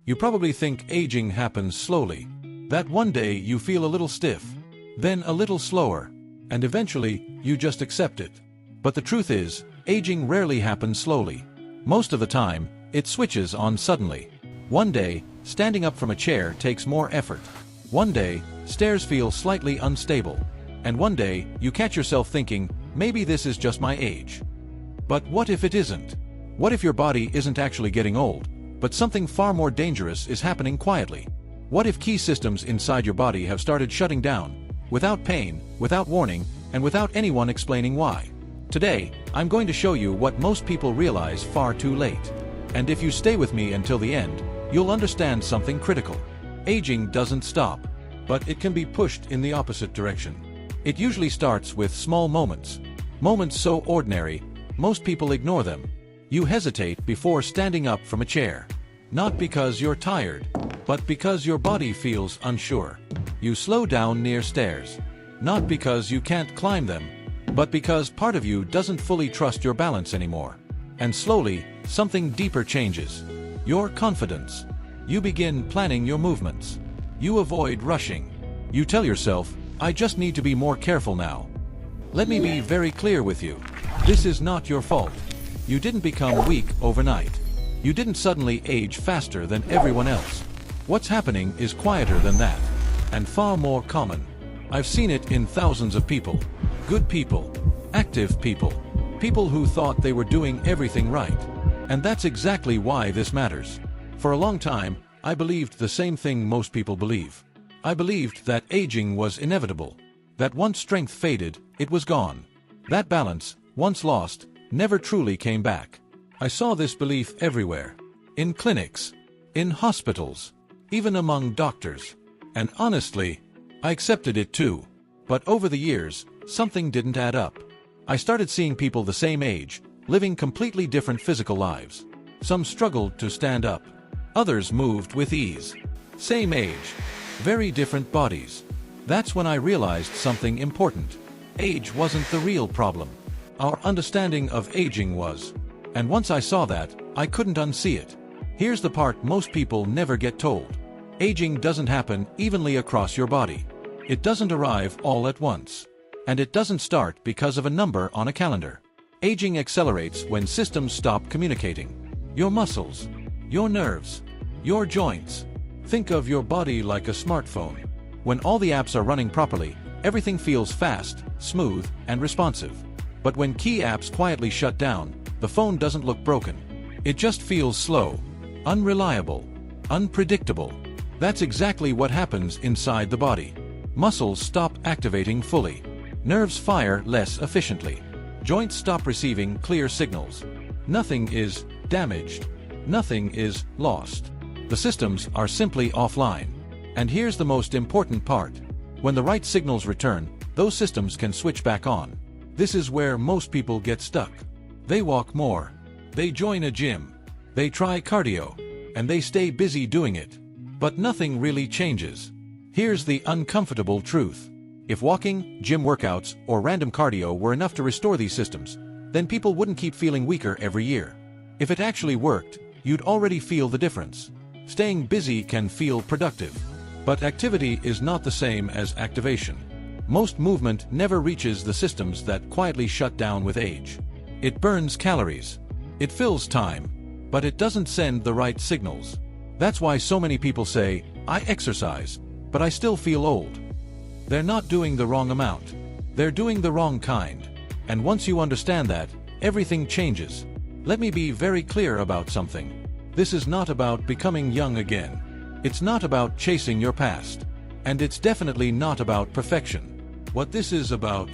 You probably think aging happens slowly. That one day you feel a little stiff, then a little slower, and eventually you just accept it. But the truth is, aging rarely happens slowly. Most of the time, it switches on suddenly. One day, standing up from a chair takes more effort. One day, stairs feel slightly unstable. And one day, you catch yourself thinking, maybe this is just my age. But what if it isn't? What if your body isn't actually getting old, but something far more dangerous is happening quietly? What if key systems inside your body have started shutting down, without pain, without warning, and without anyone explaining why? Today, I'm going to show you what most people realize far too late. And if you stay with me until the end, you'll understand something critical. Aging doesn't stop, but it can be pushed in the opposite direction. It usually starts with small moments. Moments so ordinary, most people ignore them. You hesitate before standing up from a chair. Not because you're tired, but because your body feels unsure. You slow down near stairs. Not because you can't climb them, but because part of you doesn't fully trust your balance anymore. And slowly, something deeper changes. Your confidence. You begin planning your movements. You avoid rushing. You tell yourself, I just need to be more careful now. Let me be very clear with you. This is not your fault. You didn't become weak overnight. You didn't suddenly age faster than everyone else. What's happening is quieter than that, and far more common. I've seen it in thousands of people. Good people, active people, people who thought they were doing everything right. And that's exactly why this matters. For a long time, I believed the same thing most people believe. I believed that aging was inevitable, that once strength faded, it was gone. That balance, once lost, never truly came back. I saw this belief everywhere. In clinics, in hospitals, even among doctors. And honestly, I accepted it too. But over the years, something didn't add up. I started seeing people the same age, living completely different physical lives. Some struggled to stand up. Others moved with ease. Same age, very different bodies. That's when I realized something important. Age wasn't the real problem. Our understanding of aging was. And once I saw that, I couldn't unsee it. Here's the part most people never get told. Aging doesn't happen evenly across your body. It doesn't arrive all at once. And it doesn't start because of a number on a calendar. Aging accelerates when systems stop communicating. Your muscles, your nerves, your joints. Think of your body like a smartphone. When all the apps are running properly, everything feels fast, smooth, and responsive. But when key apps quietly shut down, the phone doesn't look broken. It just feels slow, unreliable, unpredictable. That's exactly what happens inside the body. Muscles stop activating fully. Nerves fire less efficiently. Joints stop receiving clear signals. Nothing is damaged. Nothing is lost. The systems are simply offline. And here's the most important part. When the right signals return, those systems can switch back on. This is where most people get stuck. They walk more. They join a gym. They try cardio. And they stay busy doing it. But nothing really changes. Here's the uncomfortable truth. If walking, gym workouts, or random cardio were enough to restore these systems, then people wouldn't keep feeling weaker every year. If it actually worked, you'd already feel the difference. Staying busy can feel productive. But activity is not the same as activation. Most movement never reaches the systems that quietly shut down with age. It burns calories. It fills time. But it doesn't send the right signals. That's why so many people say, I exercise, but I still feel old. They're not doing the wrong amount. They're doing the wrong kind. And once you understand that, everything changes. Let me be very clear about something. This is not about becoming young again. It's not about chasing your past. And it's definitely not about perfection. What this is about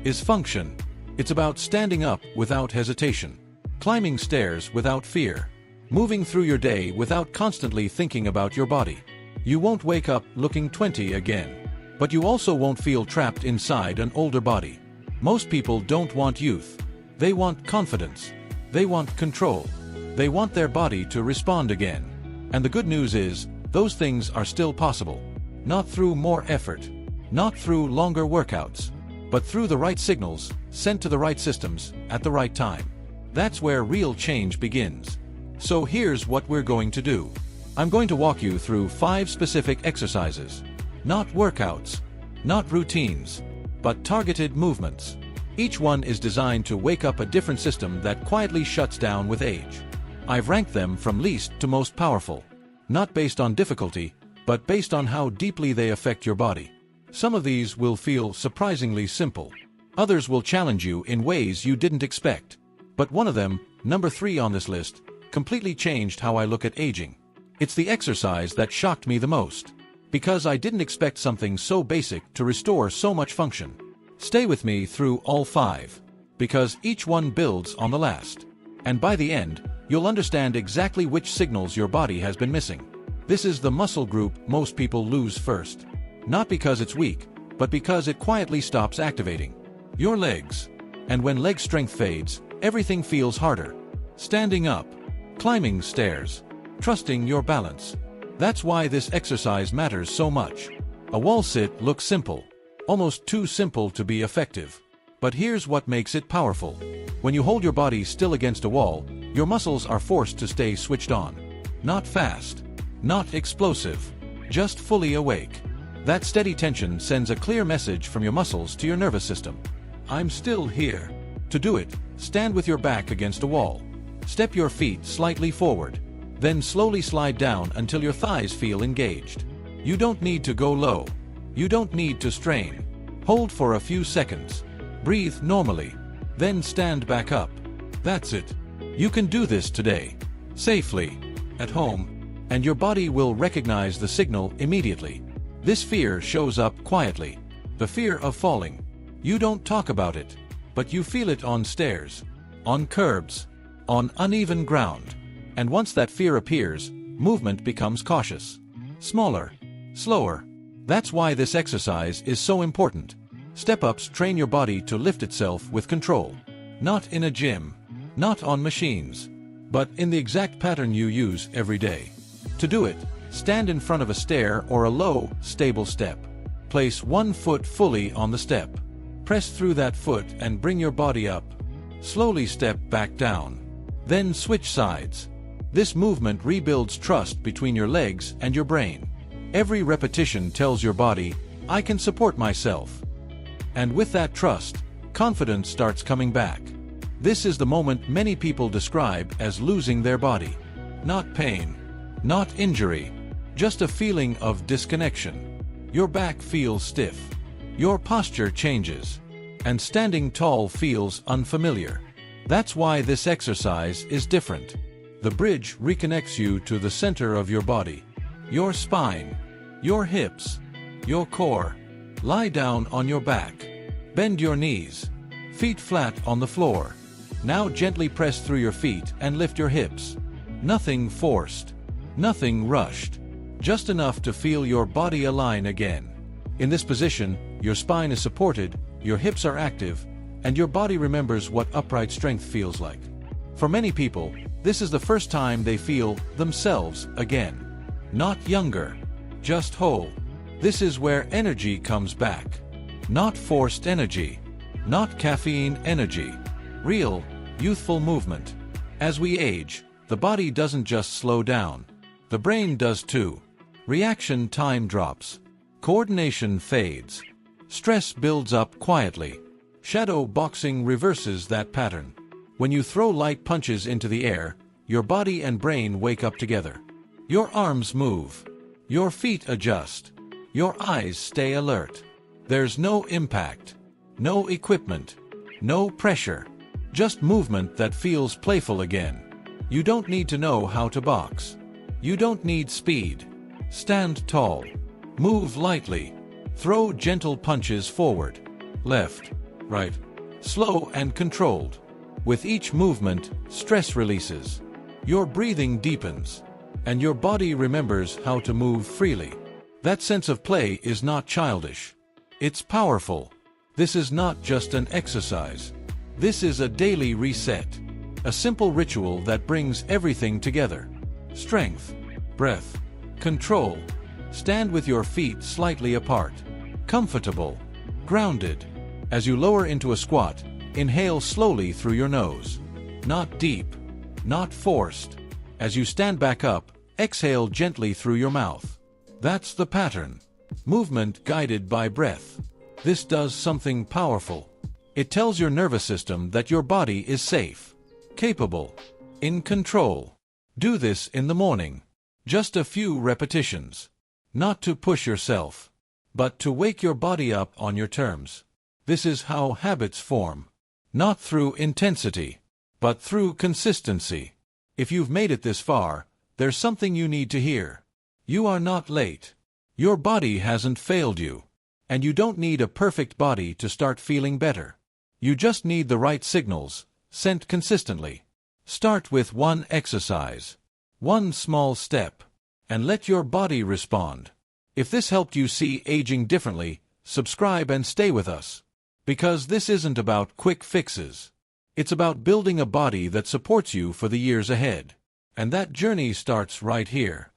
is function. It's about standing up without hesitation, climbing stairs without fear, moving through your day without constantly thinking about your body. You won't wake up looking 20 again. But you also won't feel trapped inside an older body. Most people don't want youth. They want confidence. They want control. They want their body to respond again. And the good news is, those things are still possible. Not through more effort. Not through longer workouts. But through the right signals, sent to the right systems, at the right time. That's where real change begins. So here's what we're going to do. I'm going to walk you through 5 specific exercises. Not workouts, not routines, but targeted movements. Each one is designed to wake up a different system that quietly shuts down with age. I've ranked them from least to most powerful, not based on difficulty, but based on how deeply they affect your body. Some of these will feel surprisingly simple. Others will challenge you in ways you didn't expect. But one of them, number 3 on this list, completely changed how I look at aging. It's the exercise that shocked me the most, because I didn't expect something so basic to restore so much function. Stay with me through all 5, because each one builds on the last. And by the end, you'll understand exactly which signals your body has been missing. This is the muscle group most people lose first. Not because it's weak, but because it quietly stops activating. Your legs. And when leg strength fades, everything feels harder. Standing up, climbing stairs, trusting your balance. That's why this exercise matters so much. A wall sit looks simple, almost too simple to be effective. But here's what makes it powerful. When you hold your body still against a wall, your muscles are forced to stay switched on. Not fast, not explosive, just fully awake. That steady tension sends a clear message from your muscles to your nervous system. I'm still here. To do it, stand with your back against a wall. Step your feet slightly forward. Then slowly slide down until your thighs feel engaged. You don't need to go low. You don't need to strain. Hold for a few seconds. Breathe normally. Then stand back up. That's it. You can do this today. Safely. At home. And your body will recognize the signal immediately. This fear shows up quietly. The fear of falling. You don't talk about it, but you feel it on stairs, on curbs, on uneven ground. And once that fear appears, movement becomes cautious. Smaller, slower. That's why this exercise is so important. Step-ups train your body to lift itself with control. Not in a gym, not on machines, but in the exact pattern you use every day. To do it, stand in front of a stair or a low, stable step. Place one foot fully on the step. Press through that foot and bring your body up. Slowly step back down. Then switch sides. This movement rebuilds trust between your legs and your brain. Every repetition tells your body, I can support myself. And with that trust, confidence starts coming back. This is the moment many people describe as losing their body. Not pain, not injury, just a feeling of disconnection. Your back feels stiff. Your posture changes. And standing tall feels unfamiliar. That's why this exercise is different. The bridge reconnects you to the center of your body. Your spine, your hips, your core. Lie down on your back. Bend your knees. Feet flat on the floor. Now gently press through your feet and lift your hips. Nothing forced. Nothing rushed. Just enough to feel your body align again. In this position, your spine is supported, your hips are active, and your body remembers what upright strength feels like. For many people, this is the first time they feel themselves again. Not younger, just whole. This is where energy comes back. Not forced energy, not caffeine energy. Real, youthful movement. As we age, the body doesn't just slow down. The brain does too. Reaction time drops. Coordination fades. Stress builds up quietly. Shadow boxing reverses that pattern. When you throw light punches into the air, your body and brain wake up together. Your arms move. Your feet adjust. Your eyes stay alert. There's no impact, no equipment, no pressure. Just movement that feels playful again. You don't need to know how to box. You don't need speed. Stand tall. Move lightly. Throw gentle punches forward. Left, right. Slow and controlled. With each movement, stress releases. Your breathing deepens. And your body remembers how to move freely. That sense of play is not childish. It's powerful. This is not just an exercise. This is a daily reset. A simple ritual that brings everything together. Strength, breath, control. Stand with your feet slightly apart. Comfortable. Grounded. As you lower into a squat, inhale slowly through your nose. Not deep. Not forced. As you stand back up, Exhale gently through your mouth. That's the pattern. Movement guided by breath. This does something powerful. It tells your nervous system that your body is safe, capable, in control. Do this in the morning. Just a few repetitions. Not to push yourself, but to wake your body up on your terms. This is how habits form. Not through intensity, but through consistency. If you've made it this far, there's something you need to hear. You are not late. Your body hasn't failed you. And you don't need a perfect body to start feeling better. You just need the right signals, sent consistently. Start with one exercise, one small step, and let your body respond. If this helped you see aging differently, subscribe and stay with us. Because this isn't about quick fixes. It's about building a body that supports you for the years ahead. And that journey starts right here.